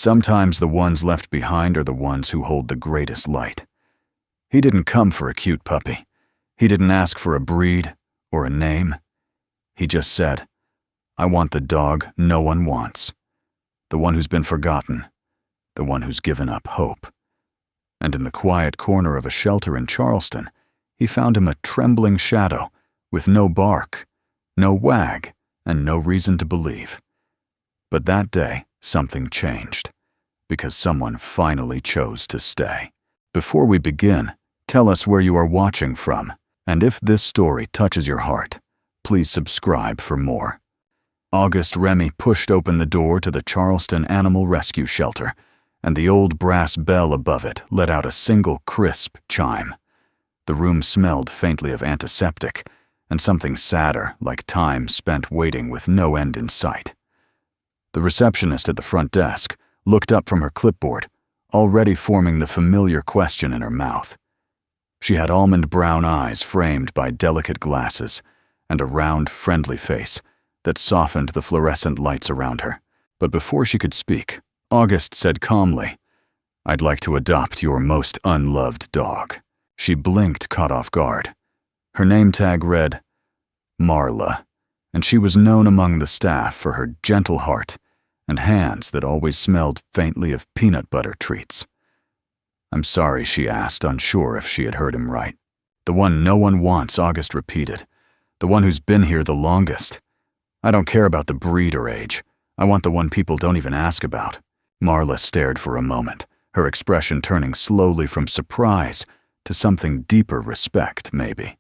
Sometimes the ones left behind are the ones who hold the greatest light. He didn't come for a cute puppy. He didn't ask for a breed or a name. He just said, "I want the dog no one wants. The one who's been forgotten. The one who's given up hope." And in the quiet corner of a shelter in Charleston, he found him a trembling shadow with no bark, no wag, and no reason to believe. But that day, something changed, because someone finally chose to stay. Before we begin, tell us where you are watching from, and if this story touches your heart, please subscribe for more. August Remy pushed open the door to the Charleston Animal Rescue Shelter, and the old brass bell above it let out a single crisp chime. The room smelled faintly of antiseptic, and something sadder, like time spent waiting with no end in sight. The receptionist at the front desk looked up from her clipboard, already forming the familiar question in her mouth. She had almond brown eyes framed by delicate glasses, and a round, friendly face that softened the fluorescent lights around her. But before she could speak, August said calmly, "I'd like to adopt your most unloved dog." She blinked, caught off guard. Her name tag read Marla, and she was known among the staff for her gentle heart and hands that always smelled faintly of peanut butter treats. "I'm sorry," she asked, unsure if she had heard him right. "The one no one wants," August repeated. "The one who's been here the longest. I don't care about the breed or age. I want the one people don't even ask about." Marla stared for a moment, her expression turning slowly from surprise to something deeper respect, maybe.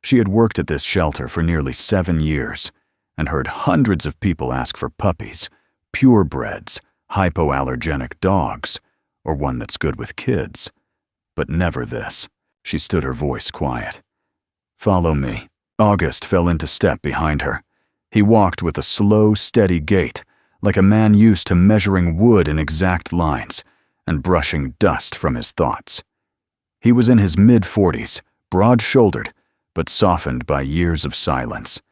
She had worked at this shelter for nearly 7 years and heard hundreds of people ask for puppies, purebreds, hypoallergenic dogs, or one that's good with kids. But never this. She stood, her voice quiet. "Follow me." August fell into step behind her. He walked with a slow, steady gait, like a man used to measuring wood in exact lines and brushing dust from his thoughts. He was in his mid-40s, broad-shouldered, but softened by years of silence.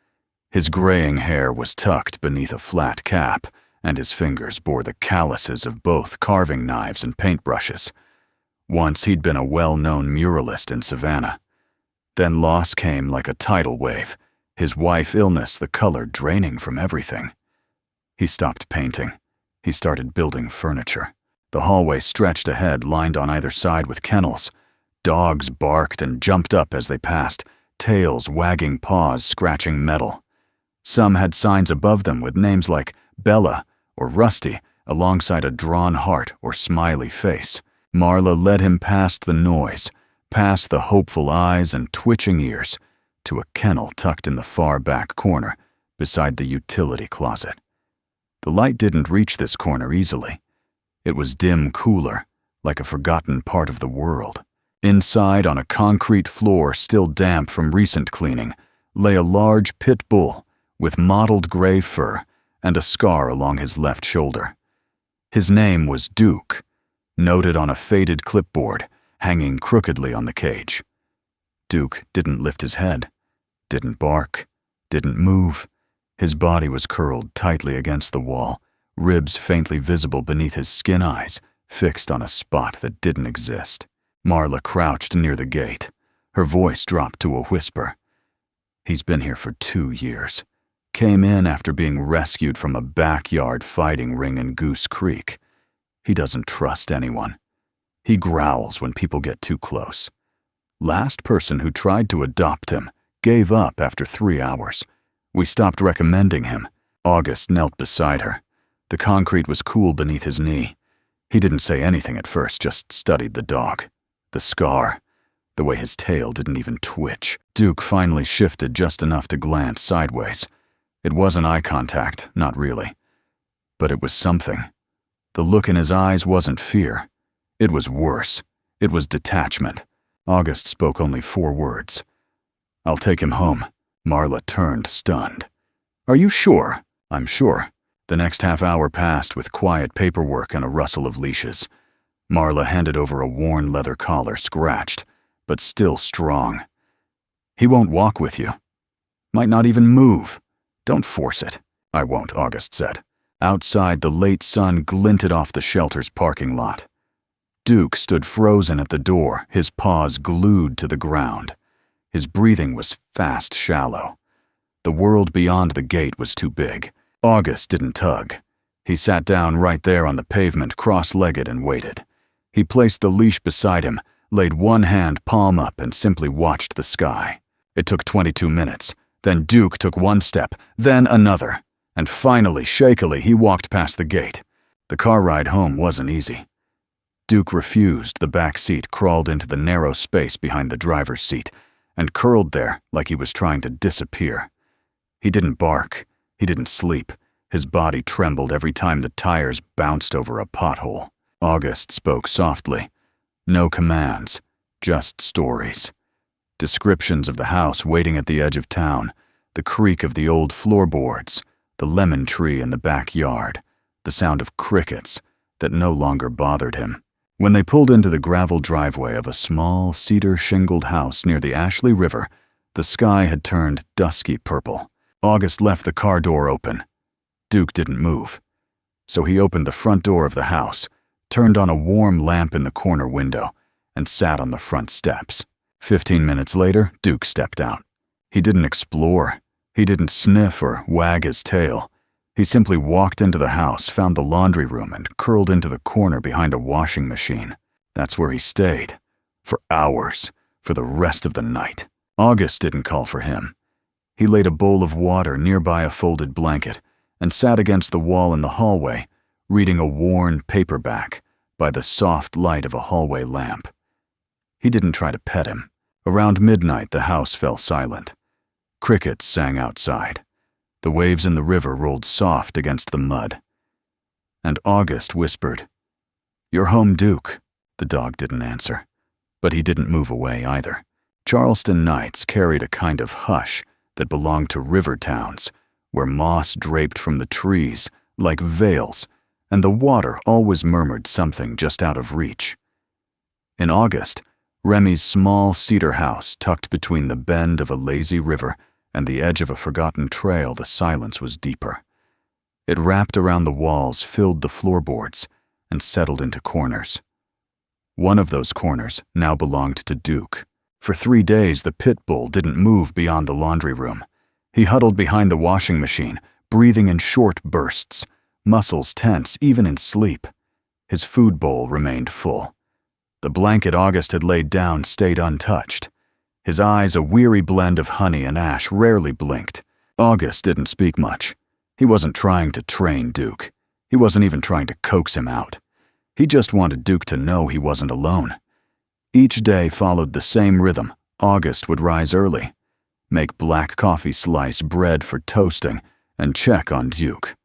His graying hair was tucked beneath a flat cap, and his fingers bore the calluses of both carving knives and paintbrushes. Once he'd been a well-known muralist in Savannah. Then loss came like a tidal wave, his wife illness the color draining from everything. He stopped painting. He started building furniture. The hallway stretched ahead, lined on either side with kennels. Dogs barked and jumped up as they passed, tails wagging, paws scratching metal. Some had signs above them with names like Bella or Rusty alongside a drawn heart or smiley face. Marla led him past the noise, past the hopeful eyes and twitching ears, to a kennel tucked in the far back corner beside the utility closet. The light didn't reach this corner easily. It was dim cooler, like a forgotten part of the world. Inside, on a concrete floor still damp from recent cleaning, lay a large pit bull with mottled gray fur and a scar along his left shoulder. His name was Duke, noted on a faded clipboard hanging crookedly on the cage. Duke didn't lift his head, didn't bark, didn't move. His body was curled tightly against the wall, ribs faintly visible beneath his skin eyes, fixed on a spot that didn't exist. Marla crouched near the gate. Her voice dropped to a whisper. "He's been here for 2 years. Came in after being rescued from a backyard fighting ring in Goose Creek. He doesn't trust anyone. He growls when people get too close. Last person who tried to adopt him gave up after 3 hours. We stopped recommending him." August knelt beside her. The concrete was cool beneath his knee. He didn't say anything at first, just studied the dog. The scar, the way his tail didn't even twitch. Duke finally shifted just enough to glance sideways. It wasn't eye contact, not really. But it was something. The look in his eyes wasn't fear. It was worse. It was detachment. August spoke only 4 words. "I'll take him home." Marla turned, stunned. "Are you sure?" "I'm sure." The next half hour passed with quiet paperwork and a rustle of leashes. Marla handed over a worn leather collar, scratched, but still strong. "He won't walk with you. Might not even move. Don't force it." "I won't," August said. Outside, the late sun glinted off the shelter's parking lot. Duke stood frozen at the door, his paws glued to the ground. His breathing was fast, shallow. The world beyond the gate was too big. August didn't tug. He sat down right there on the pavement, cross-legged, and waited. He placed the leash beside him, laid one hand palm up, and simply watched the sky. It took 22 minutes. Then Duke took one step, then another. And finally, shakily, he walked past the gate. The car ride home wasn't easy. Duke refused. The back seat crawled into the narrow space behind the driver's seat and curled there like he was trying to disappear. He didn't bark. He didn't sleep. His body trembled every time the tires bounced over a pothole. August spoke softly. No commands, just stories. Descriptions of the house waiting at the edge of town, the creak of the old floorboards, the lemon tree in the backyard, the sound of crickets that no longer bothered him. When they pulled into the gravel driveway of a small, cedar-shingled house near the Ashley River, the sky had turned dusky purple. August left the car door open. Duke didn't move. So he opened the front door of the house, turned on a warm lamp in the corner window, and sat on the front steps. 15 minutes later, Duke stepped out. He didn't explore. He didn't sniff or wag his tail. He simply walked into the house, found the laundry room, and curled into the corner behind a washing machine. That's where he stayed. For hours. For the rest of the night. August didn't call for him. He laid a bowl of water nearby a folded blanket and sat against the wall in the hallway, reading a worn paperback by the soft light of a hallway lamp. He didn't try to pet him. Around midnight, the house fell silent. Crickets sang outside. The waves in the river rolled soft against the mud. And August whispered, "You're home, Duke." The dog didn't answer, but he didn't move away either. Charleston nights carried a kind of hush that belonged to river towns, where moss draped from the trees like veils, and the water always murmured something just out of reach. In August, Remy's small cedar house tucked between the bend of a lazy river and the edge of a forgotten trail, the silence was deeper. It wrapped around the walls, filled the floorboards, and settled into corners. One of those corners now belonged to Duke. For 3 days, the pit bull didn't move beyond the laundry room. He huddled behind the washing machine, breathing in short bursts, muscles tense even in sleep. His food bowl remained full. The blanket August had laid down stayed untouched. His eyes, a weary blend of honey and ash, rarely blinked. August didn't speak much. He wasn't trying to train Duke. He wasn't even trying to coax him out. He just wanted Duke to know he wasn't alone. Each day followed the same rhythm. August would rise early, make black coffee slice bread for toasting, and check on Duke.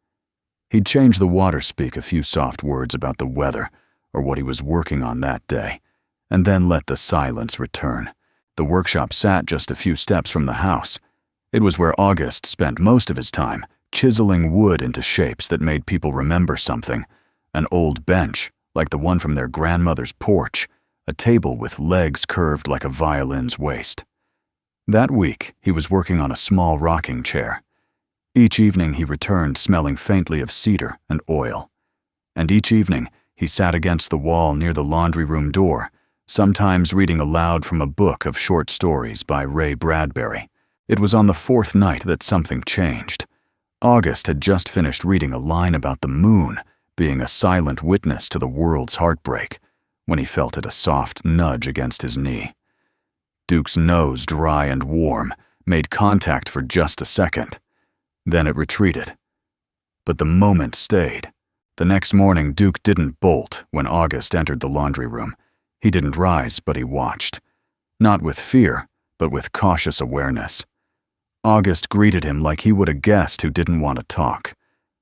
He'd change the water, speak a few soft words about the weather or what he was working on that day, and then let the silence return. The workshop sat just a few steps from the house. It was where August spent most of his time, chiseling wood into shapes that made people remember something. An old bench, like the one from their grandmother's porch, a table with legs curved like a violin's waist. That week, he was working on a small rocking chair. Each evening he returned smelling faintly of cedar and oil. And each evening, he sat against the wall near the laundry room door, sometimes reading aloud from a book of short stories by Ray Bradbury. It was on the 4th night that something changed. August had just finished reading a line about the moon being a silent witness to the world's heartbreak, when he felt it a soft nudge against his knee. Duke's nose, dry and warm, made contact for just a second. Then it retreated. But the moment stayed. The next morning, Duke didn't bolt when August entered the laundry room. He didn't rise, but he watched. Not with fear, but with cautious awareness. August greeted him like he would a guest who didn't want to talk.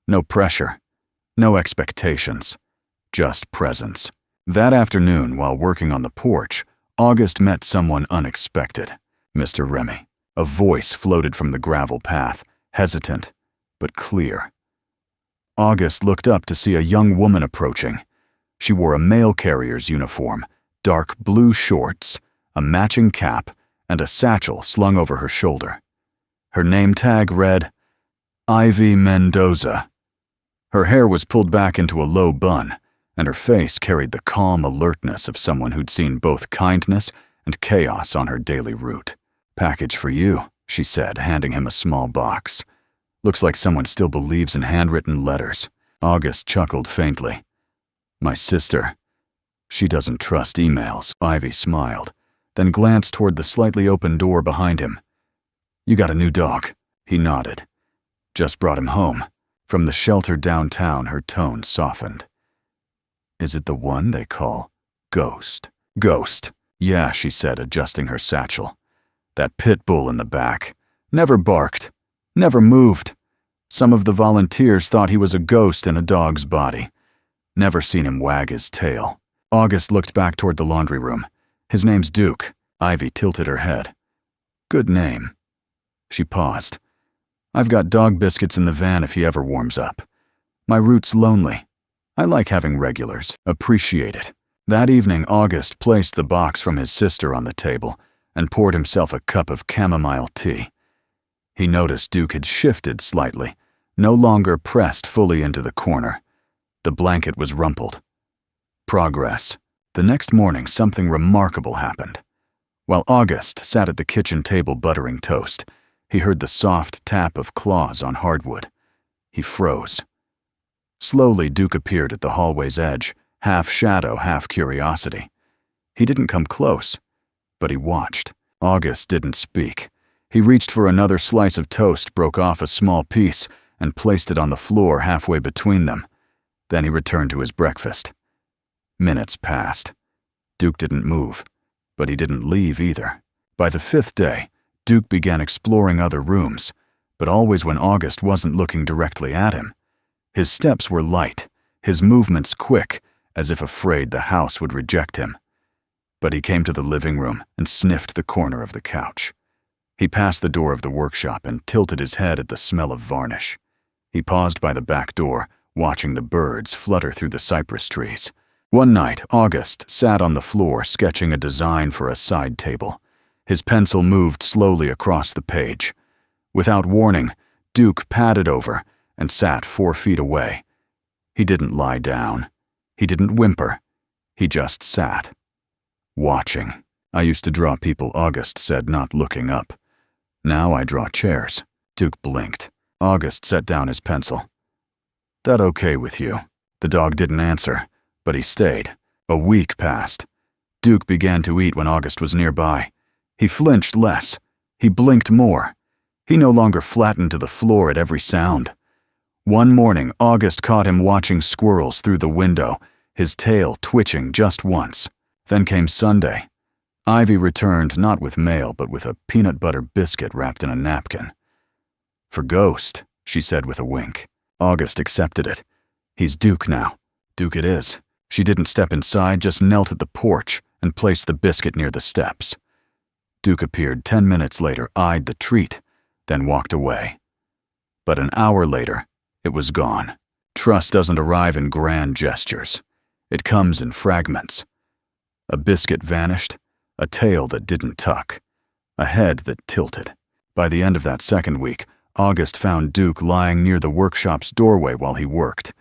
No pressure, no expectations, just presence. That afternoon, while working on the porch, August met someone unexpected. Mr. Remy. A voice floated from the gravel path, hesitant, but clear. August looked up to see a young woman approaching. She wore a mail carrier's uniform, dark blue shorts, a matching cap, and a satchel slung over her shoulder. Her name tag read, Ivy Mendoza. Her hair was pulled back into a low bun, and her face carried the calm alertness of someone who'd seen both kindness and chaos on her daily route. "Package for you," she said, handing him a small box. "Looks like someone still believes in handwritten letters." August chuckled faintly. "My sister. She doesn't trust emails." Ivy smiled, then glanced toward the slightly open door behind him. "You got a new dog?" He nodded. "Just brought him home." From the shelter downtown, her tone softened. "Is it the one they call Ghost?" "Ghost. Yeah," she said, adjusting her satchel. "That pit bull in the back. Never barked. Never moved. Some of the volunteers thought he was a ghost in a dog's body. Never seen him wag his tail." August looked back toward the laundry room. "His name's Duke." Ivy tilted her head. "Good name." She paused. "I've got dog biscuits in the van if he ever warms up. My route's lonely. I like having regulars. Appreciate it." That evening, August placed the box from his sister on the table and poured himself a cup of chamomile tea. He noticed Duke had shifted slightly, no longer pressed fully into the corner. The blanket was rumpled. Progress. The next morning, something remarkable happened. While August sat at the kitchen table buttering toast, he heard the soft tap of claws on hardwood. He froze. Slowly, Duke appeared at the hallway's edge, half shadow, half curiosity. He didn't come close, but he watched. August didn't speak. He reached for another slice of toast, broke off a small piece, and placed it on the floor halfway between them. Then he returned to his breakfast. Minutes passed. Duke didn't move, but he didn't leave either. By the 5th day, Duke began exploring other rooms, but always when August wasn't looking directly at him. His steps were light, his movements quick, as if afraid the house would reject him. But he came to the living room and sniffed the corner of the couch. He passed the door of the workshop and tilted his head at the smell of varnish. He paused by the back door, watching the birds flutter through the cypress trees. One night, August sat on the floor sketching a design for a side table. His pencil moved slowly across the page. Without warning, Duke padded over and sat 4 feet away. He didn't lie down. He didn't whimper. He just sat, watching. "I used to draw people," August said, not looking up. "Now I draw chairs." Duke blinked. August set down his pencil. "That okay with you?" The dog didn't answer, but he stayed. A week passed. Duke began to eat when August was nearby. He flinched less. He blinked more. He no longer flattened to the floor at every sound. One morning, August caught him watching squirrels through the window, his tail twitching just once. Then came Sunday. Ivy returned not with mail, but with a peanut butter biscuit wrapped in a napkin. "For Ghost," she said with a wink. August accepted it. "He's Duke now." Duke it is. She didn't step inside, just knelt at the porch and placed the biscuit near the steps. Duke appeared 10 minutes later, eyed the treat, then walked away. But an hour later, it was gone. Trust doesn't arrive in grand gestures. It comes in fragments. A biscuit vanished, a tail that didn't tuck, a head that tilted. By the end of that second week, August found Duke lying near the workshop's doorway while he worked.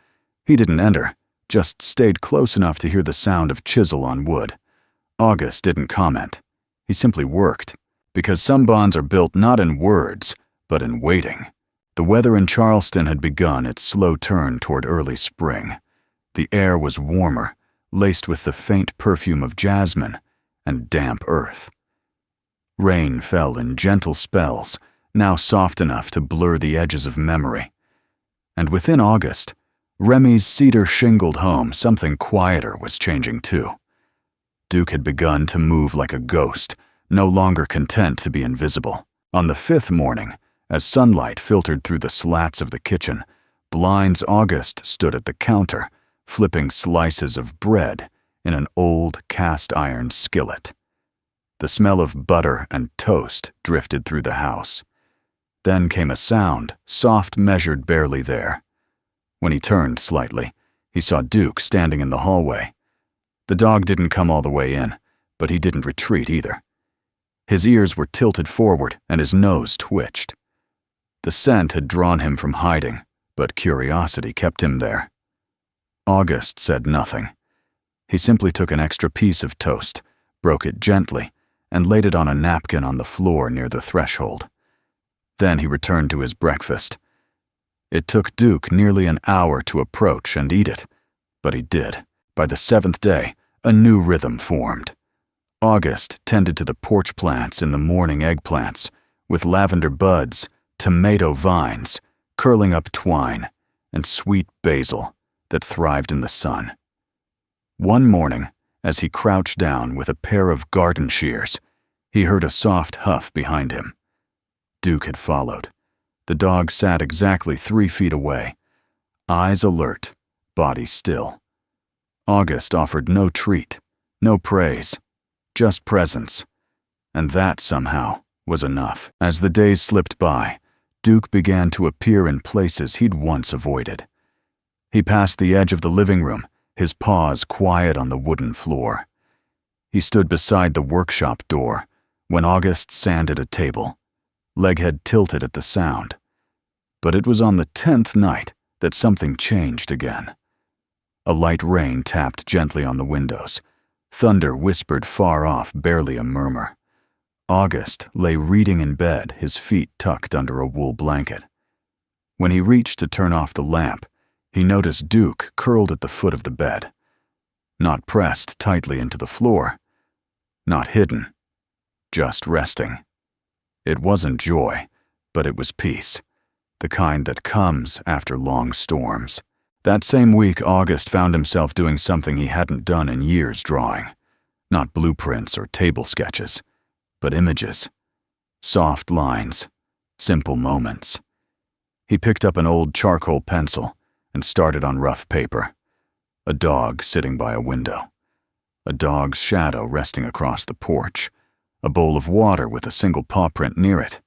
He didn't enter, just stayed close enough to hear the sound of chisel on wood. August didn't comment. He simply worked, because some bonds are built not in words, but in waiting. The weather in Charleston had begun its slow turn toward early spring. The air was warmer, laced with the faint perfume of jasmine and damp earth. Rain fell in gentle spells, now soft enough to blur the edges of memory. And within August, Remy's cedar-shingled home, something quieter was changing too. Duke had begun to move like a ghost, no longer content to be invisible. On the 5th morning, as sunlight filtered through the slats of the kitchen, Blind's August stood at the counter, flipping slices of bread in an old cast-iron skillet. The smell of butter and toast drifted through the house. Then came a sound, soft, measured, barely there. When he turned slightly, he saw Duke standing in the hallway. The dog didn't come all the way in, but he didn't retreat either. His ears were tilted forward and his nose twitched. The scent had drawn him from hiding, but curiosity kept him there. August said nothing. He simply took an extra piece of toast, broke it gently, and laid it on a napkin on the floor near the threshold. Then he returned to his breakfast. It took Duke nearly an hour to approach and eat it, but he did. By the 7th day, a new rhythm formed. August tended to the porch plants in the morning eggplants, with lavender buds, tomato vines, curling up twine, and sweet basil that thrived in the sun. One morning, as he crouched down with a pair of garden shears, he heard a soft huff behind him. Duke had followed. The dog sat exactly 3 feet away, eyes alert, body still. August offered no treat, no praise, just presence, and that somehow was enough. As the days slipped by, Duke began to appear in places he'd once avoided. He passed the edge of the living room, his paws quiet on the wooden floor. He stood beside the workshop door when August sanded a table, leghead tilted at the sound. But it was on the 10th night that something changed again. A light rain tapped gently on the windows. Thunder whispered far off, barely a murmur. August lay reading in bed, his feet tucked under a wool blanket. When he reached to turn off the lamp, he noticed Duke curled at the foot of the bed, not pressed tightly into the floor, not hidden, just resting. It wasn't joy, but it was peace, the kind that comes after long storms. That same week, August found himself doing something he hadn't done in years: drawing. Not blueprints or table sketches, but images. Soft lines, simple moments. He picked up an old charcoal pencil and started on rough paper. A dog sitting by a window. A dog's shadow resting across the porch. A bowl of water with a single paw print near it.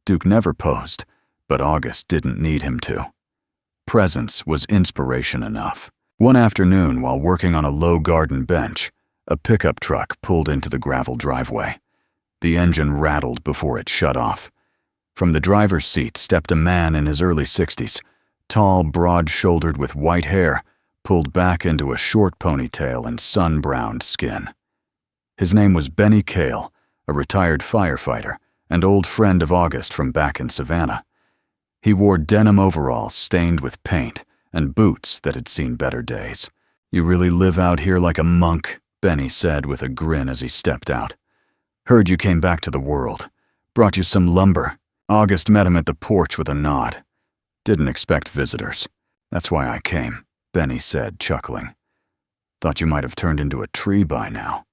Duke never posed, but August didn't need him to. Presence was inspiration enough. One afternoon, while working on a low garden bench, a pickup truck pulled into the gravel driveway. The engine rattled before it shut off. From the driver's seat stepped a man in his early 60s, tall, broad-shouldered with white hair, pulled back into a short ponytail and sun-browned skin. His name was Benny Cale, a retired firefighter and old friend of August from back in Savannah. He wore denim overalls stained with paint and boots that had seen better days. "You really live out here like a monk," Benny said with a grin as he stepped out. "Heard you came back to the world. Brought you some lumber." August met him at the porch with a nod. "Didn't expect visitors. That's why I came," Benny said, chuckling. "Thought you might have turned into a tree by now."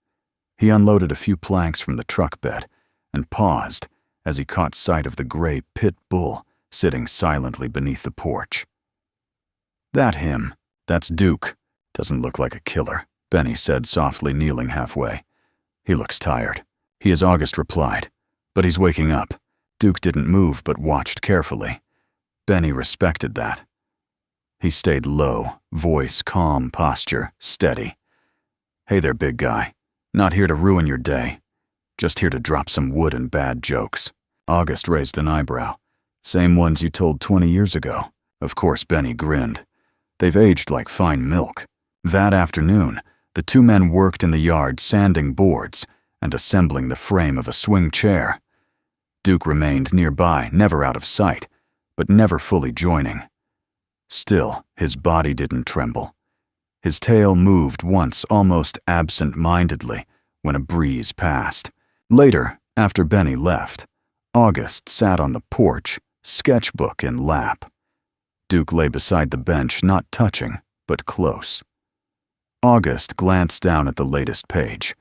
He unloaded a few planks from the truck bed and paused as he caught sight of the gray pit bull sitting silently beneath the porch. "That him. That's Duke. Doesn't look like a killer," Benny said softly, kneeling halfway. "He looks tired." "He is," August replied, "but he's waking up." Duke didn't move but watched carefully. Benny respected that. He stayed low, voice calm, posture steady. "Hey there, big guy. Not here to ruin your day. Just here to drop some wood and bad jokes." August raised an eyebrow. "Same ones you told 20 years ago." Of course, Benny grinned. "They've aged like fine milk." That afternoon, the two men worked in the yard sanding boards and assembling the frame of a swing chair. Duke remained nearby, never out of sight, but never fully joining. Still, his body didn't tremble. His tail moved once almost absent-mindedly when a breeze passed. Later, after Benny left, August sat on the porch, sketchbook in lap. Duke lay beside the bench, not touching, but close. August glanced down at the latest page.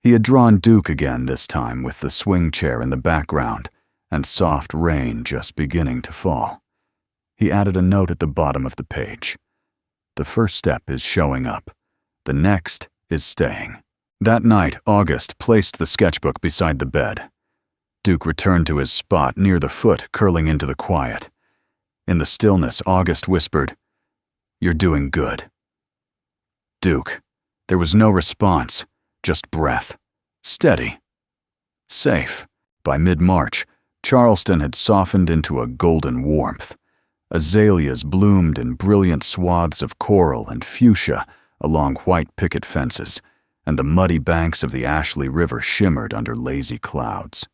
He had drawn Duke again this time with the swing chair in the background and soft rain just beginning to fall. He added a note at the bottom of the page. "The first step is showing up. The next is staying." That night, August placed the sketchbook beside the bed. Duke returned to his spot near the foot, curling into the quiet. In the stillness, August whispered, "You're doing good." "Duke." There was no response, just breath. Steady. Safe. By mid-March, Charleston had softened into a golden warmth. Azaleas bloomed in brilliant swaths of coral and fuchsia along white picket fences, and the muddy banks of the Ashley River shimmered under lazy clouds.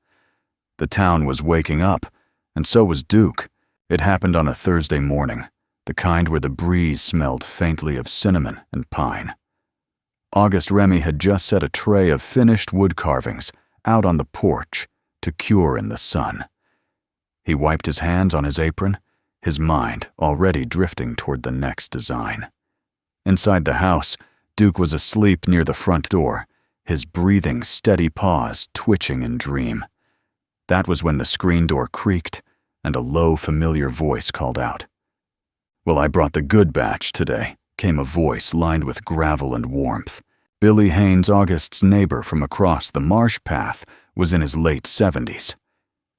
The town was waking up, and so was Duke. It happened on a Thursday morning, the kind where the breeze smelled faintly of cinnamon and pine. August Remy had just set a tray of finished wood carvings out on the porch to cure in the sun. He wiped his hands on his apron, his mind already drifting toward the next design. Inside the house, Duke was asleep near the front door, his breathing steady paws twitching in dream. That was when the screen door creaked and a low, familiar voice called out. "Well, I brought the good batch today," came a voice lined with gravel and warmth. Billy Haynes, August's neighbor from across the marsh path, was in his late 70s.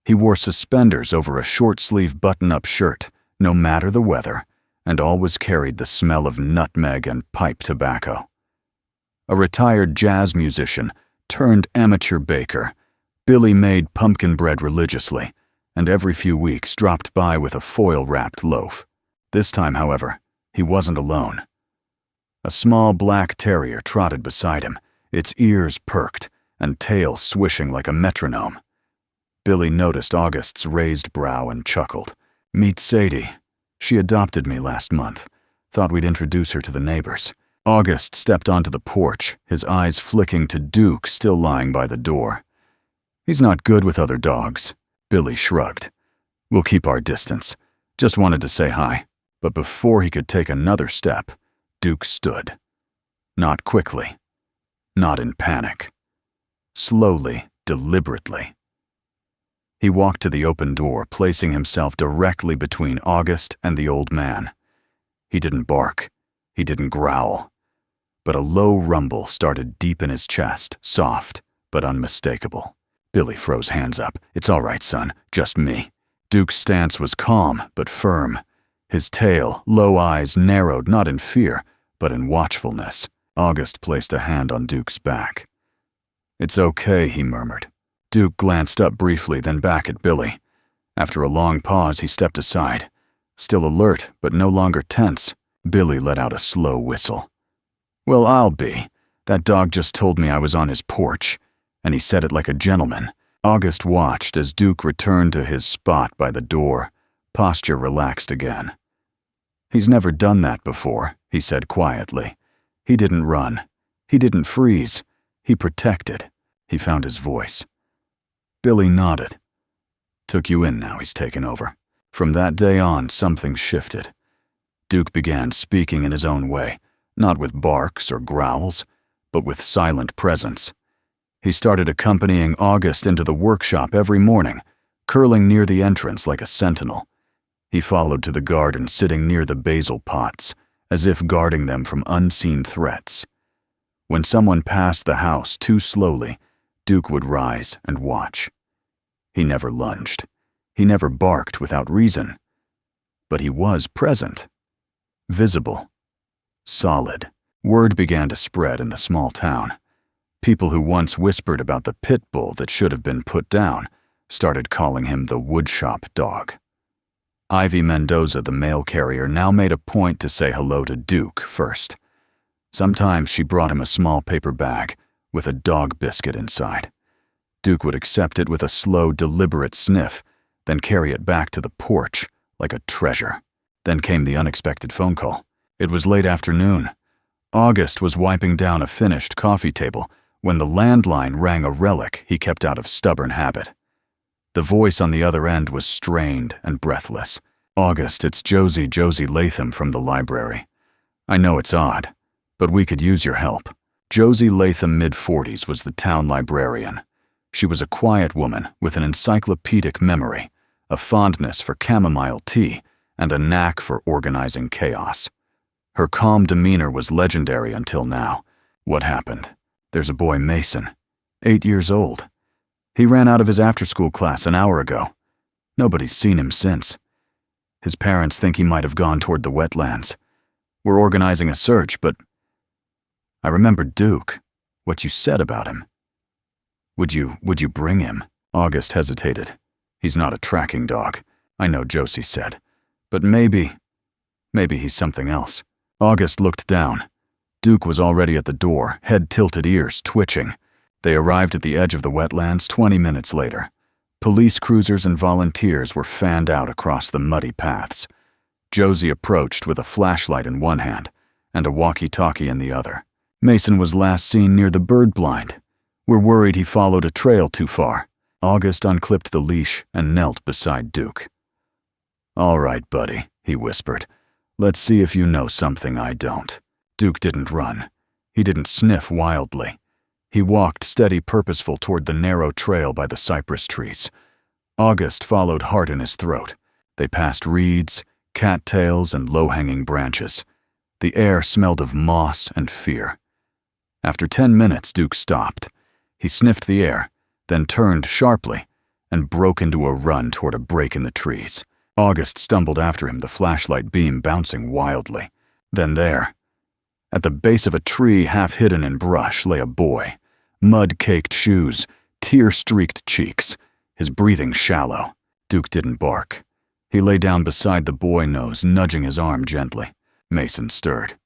He wore suspenders over a short-sleeve button-up shirt, no matter the weather, and always carried the smell of nutmeg and pipe tobacco. A retired jazz musician turned amateur baker, Billy made pumpkin bread religiously, and every few weeks dropped by with a foil-wrapped loaf. This time, however, he wasn't alone. A small black terrier trotted beside him, its ears perked and tail swishing like a metronome. Billy noticed August's raised brow and chuckled. "Meet Sadie. She adopted me last month. Thought we'd introduce her to the neighbors." August stepped onto the porch, his eyes flicking to Duke still lying by the door. "He's not good with other dogs." Billy shrugged. "We'll keep our distance. Just wanted to say hi." But before he could take another step, Duke stood. Not quickly. Not in panic. Slowly, deliberately. He walked to the open door, placing himself directly between August and the old man. He didn't bark. He didn't growl. But a low rumble started deep in his chest, soft but unmistakable. Billy froze hands up. "It's all right, son. Just me." Duke's stance was calm but firm. His tail, low eyes narrowed not in fear, but in watchfulness. August placed a hand on Duke's back. "It's okay," he murmured. Duke glanced up briefly, then back at Billy. After a long pause, he stepped aside. Still alert, but no longer tense, Billy let out a slow whistle. "Well, I'll be. That dog just told me I was on his porch, and he said it like a gentleman." August watched as Duke returned to his spot by the door, posture relaxed again. "He's never done that before," he said quietly. "He didn't run. He didn't freeze. He protected." He found his voice. Billy nodded. "Took you in, now he's taken over." From that day on, something shifted. Duke began speaking in his own way, not with barks or growls, but with silent presence. He started accompanying August into the workshop every morning, curling near the entrance like a sentinel. He followed to the garden, sitting near the basil pots, as if guarding them from unseen threats. When someone passed the house too slowly, Duke would rise and watch. He never lunged. He never barked without reason. But he was present. Visible. Solid. Word began to spread in the small town. People who once whispered about the pit bull that should have been put down started calling him the woodshop dog. Ivy Mendoza, the mail carrier, now made a point to say hello to Duke first. Sometimes she brought him a small paper bag with a dog biscuit inside. Duke would accept it with a slow, deliberate sniff, then carry it back to the porch like a treasure. Then came the unexpected phone call. It was late afternoon. August was wiping down a finished coffee table when the landline rang, a relic he kept out of stubborn habit. The voice on the other end was strained and breathless. "August, it's Josie Latham from the library. I know it's odd, but we could use your help." Josie Latham, mid-40s, was the town librarian. She was a quiet woman with an encyclopedic memory, a fondness for chamomile tea, and a knack for organizing chaos. Her calm demeanor was legendary until now. "What happened?" "There's a boy, Mason, 8 years old. He ran out of his after-school class an hour ago. Nobody's seen him since. His parents think he might have gone toward the wetlands. We're organizing a search, but I remembered Duke, what you said about him. Would you bring him?" August hesitated. "He's not a tracking dog, I know," Josie said, But maybe he's something else. August looked down. Duke was already at the door, head tilted, ears twitching. They arrived at the edge of the wetlands 20 minutes later. Police cruisers and volunteers were fanned out across the muddy paths. Josie approached with a flashlight in one hand and a walkie-talkie in the other. Mason was last seen near the bird blind. We're worried he followed a trail too far. August unclipped the leash and knelt beside Duke. "All right, buddy," he whispered. "Let's see if you know something I don't." Duke didn't run. He didn't sniff wildly. He walked steady, purposeful toward the narrow trail by the cypress trees. August followed hard in his throat. They passed reeds, cattails, and low-hanging branches. The air smelled of moss and fear. After 10 minutes, Duke stopped. He sniffed the air, then turned sharply and broke into a run toward a break in the trees. August stumbled after him, the flashlight beam bouncing wildly. Then there, at the base of a tree half hidden in brush, lay a boy. Mud-caked shoes, tear-streaked cheeks, his breathing shallow. Duke didn't bark. He lay down beside the boy, nose nudging his arm gently. Mason stirred.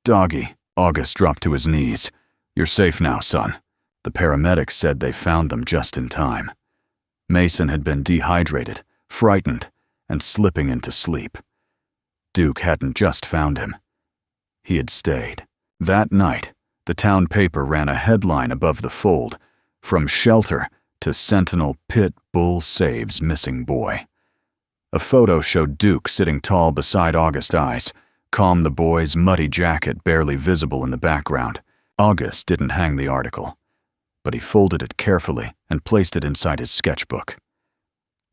"Doggy." August dropped to his knees. "You're safe now, son." The paramedics said they found them just in time. Mason had been dehydrated, frightened, and slipping into sleep. Duke hadn't just found him. He had stayed. That night, the town paper ran a headline above the fold, "From Shelter to Sentinel Pit Bull Saves Missing Boy." A photo showed Duke sitting tall beside August's eyes, calm, the boy's muddy jacket barely visible in the background. August didn't hang the article, but he folded it carefully and placed it inside his sketchbook.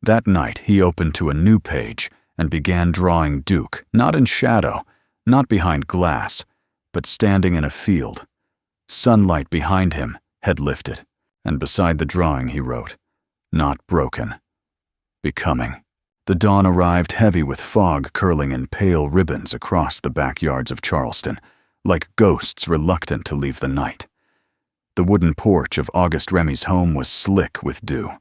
That night, he opened to a new page and began drawing Duke, not in shadow, not behind glass, but standing in a field. Sunlight behind him had lifted, and beside the drawing he wrote, "Not broken. Becoming." The dawn arrived heavy with fog curling in pale ribbons across the backyards of Charleston, like ghosts reluctant to leave the night. The wooden porch of August Remy's home was slick with dew.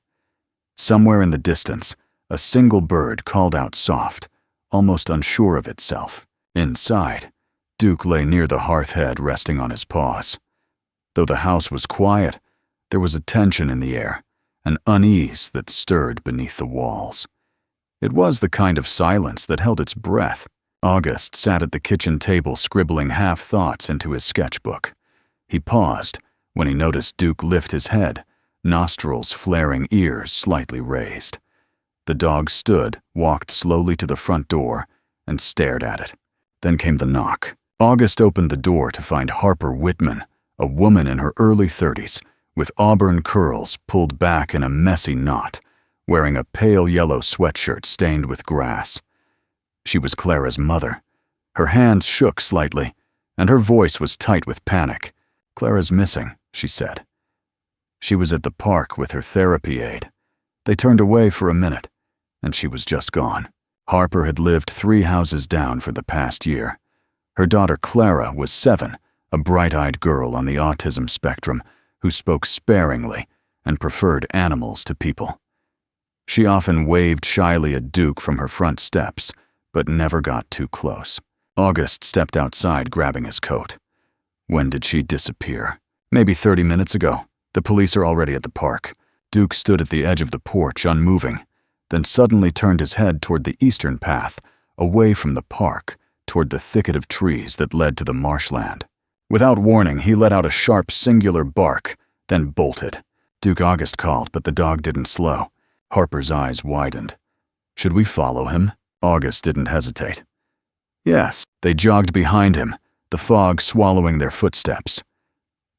Somewhere in the distance, a single bird called out soft, almost unsure of itself. Inside, Duke lay near the hearth head, resting on his paws. Though the house was quiet, there was a tension in the air, an unease that stirred beneath the walls. It was the kind of silence that held its breath. August sat at the kitchen table, scribbling half-thoughts into his sketchbook. He paused when he noticed Duke lift his head, nostrils flaring, ears slightly raised. The dog stood, walked slowly to the front door, and stared at it. Then came the knock. August opened the door to find Harper Whitman, a woman in her early 30s, with auburn curls pulled back in a messy knot, wearing a pale yellow sweatshirt stained with grass. She was Clara's mother. Her hands shook slightly, and her voice was tight with panic. "Clara's missing," she said. "She was at the park with her therapy aide. They turned away for a minute, and she was just gone." Harper had lived 3 houses down for the past year. Her daughter Clara was 7, a bright-eyed girl on the autism spectrum who spoke sparingly and preferred animals to people. She often waved shyly at Duke from her front steps, but never got too close. August stepped outside, grabbing his coat. When did she disappear? Maybe 30 minutes ago. The police are already at the park. Duke stood at the edge of the porch, unmoving, then suddenly turned his head toward the eastern path, away from the park, toward the thicket of trees that led to the marshland. Without warning, he let out a sharp, singular bark, then bolted. Duke, August called, but the dog didn't slow. Harper's eyes widened. "Should we follow him?" August didn't hesitate. Yes. They jogged behind him, the fog swallowing their footsteps.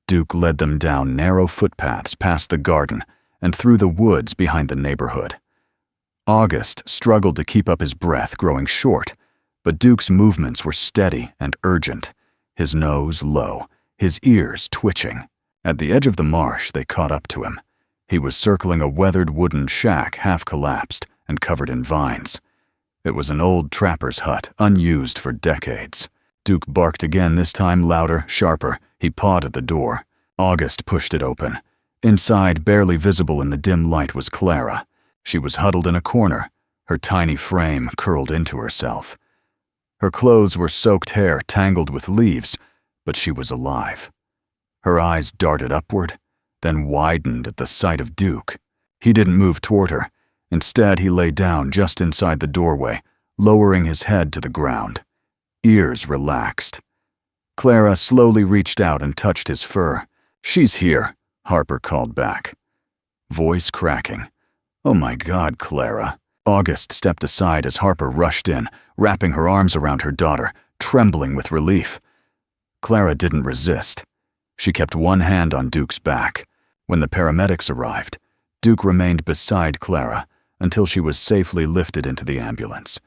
Duke led them down narrow footpaths past the garden and through the woods behind the neighborhood. August struggled to keep up his breath, growing short, but Duke's movements were steady and urgent, his nose low, his ears twitching. At the edge of the marsh, they caught up to him. He was circling a weathered wooden shack, half collapsed and covered in vines. It was an old trapper's hut, unused for decades. Duke barked again, this time louder, sharper. He pawed at the door. August pushed it open. Inside, barely visible in the dim light, was Clara. She was huddled in a corner, her tiny frame curled into herself. Her clothes were soaked hair tangled with leaves, but she was alive. Her eyes darted upward, then widened at the sight of Duke. He didn't move toward her. Instead, he lay down just inside the doorway, lowering his head to the ground. Ears relaxed. Clara slowly reached out and touched his fur. "She's here," Harper called back. Voice cracking. "Oh my God, Clara." August stepped aside as Harper rushed in, wrapping her arms around her daughter, trembling with relief. Clara didn't resist. She kept one hand on Duke's back. When the paramedics arrived, Duke remained beside Clara until she was safely lifted into the ambulance.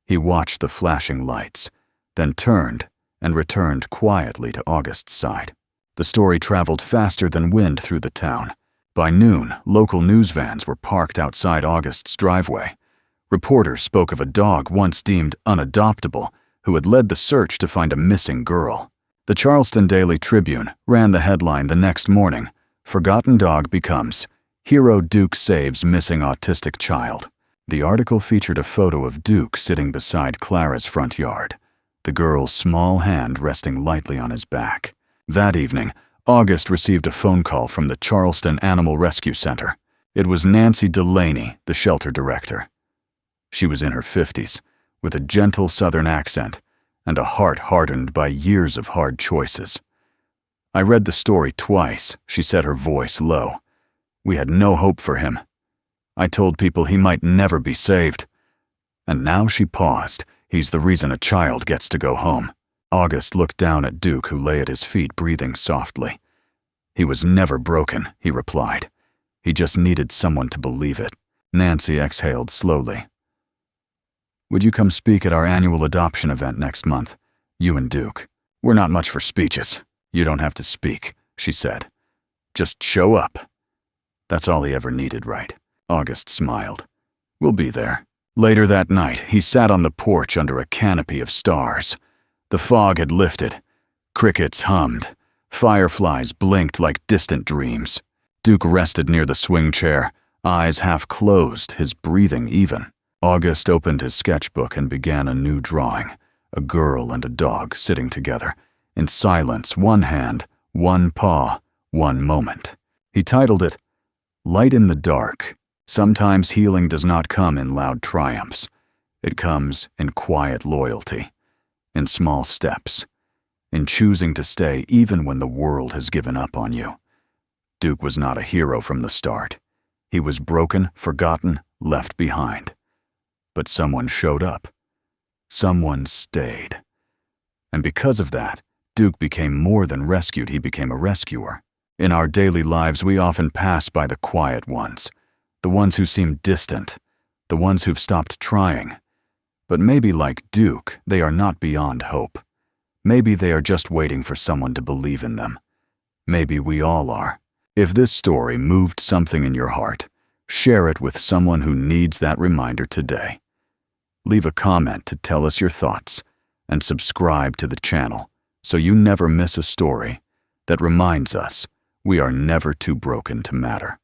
He watched the flashing lights, then turned and returned quietly to August's side. The story traveled faster than wind through the town. By noon, local news vans were parked outside August's driveway. Reporters spoke of a dog once deemed unadoptable who had led the search to find a missing girl. The Charleston Daily Tribune ran the headline the next morning, "Forgotten Dog Becomes Hero Duke Saves Missing Autistic Child." The article featured a photo of Duke sitting beside Clara's front yard, the girl's small hand resting lightly on his back. That evening, August received a phone call from the Charleston Animal Rescue Center. It was Nancy Delaney, the shelter director. She was in her 50s, with a gentle Southern accent and a heart hardened by years of hard choices. "I read the story twice," she said, her voice low. "We had no hope for him. I told people he might never be saved." And now she paused. "He's the reason a child gets to go home." August looked down at Duke, who lay at his feet breathing softly. "He was never broken," he replied. "He just needed someone to believe it." Nancy exhaled slowly. "Would you come speak at our annual adoption event next month? You and Duke. We're not much for speeches. You don't have to speak," she said. "Just show up." That's all he ever needed, right? August smiled. "We'll be there." Later that night, he sat on the porch under a canopy of stars. The fog had lifted. Crickets hummed. Fireflies blinked like distant dreams. Duke rested near the swing chair, eyes half closed, his breathing even. August opened his sketchbook and began a new drawing, a girl and a dog sitting together, in silence, one hand, one paw, one moment. He titled it, "Light in the Dark." Sometimes healing does not come in loud triumphs. It comes in quiet loyalty, in small steps, in choosing to stay even when the world has given up on you. Duke was not a hero from the start. He was broken, forgotten, left behind. But someone showed up. Someone stayed. And because of that, Duke became more than rescued, he became a rescuer. In our daily lives, we often pass by the quiet ones, the ones who seem distant, the ones who've stopped trying. But maybe like Duke, they are not beyond hope. Maybe they are just waiting for someone to believe in them. Maybe we all are. If this story moved something in your heart, share it with someone who needs that reminder today. Leave a comment to tell us your thoughts, and subscribe to the channel so you never miss a story that reminds us we are never too broken to matter.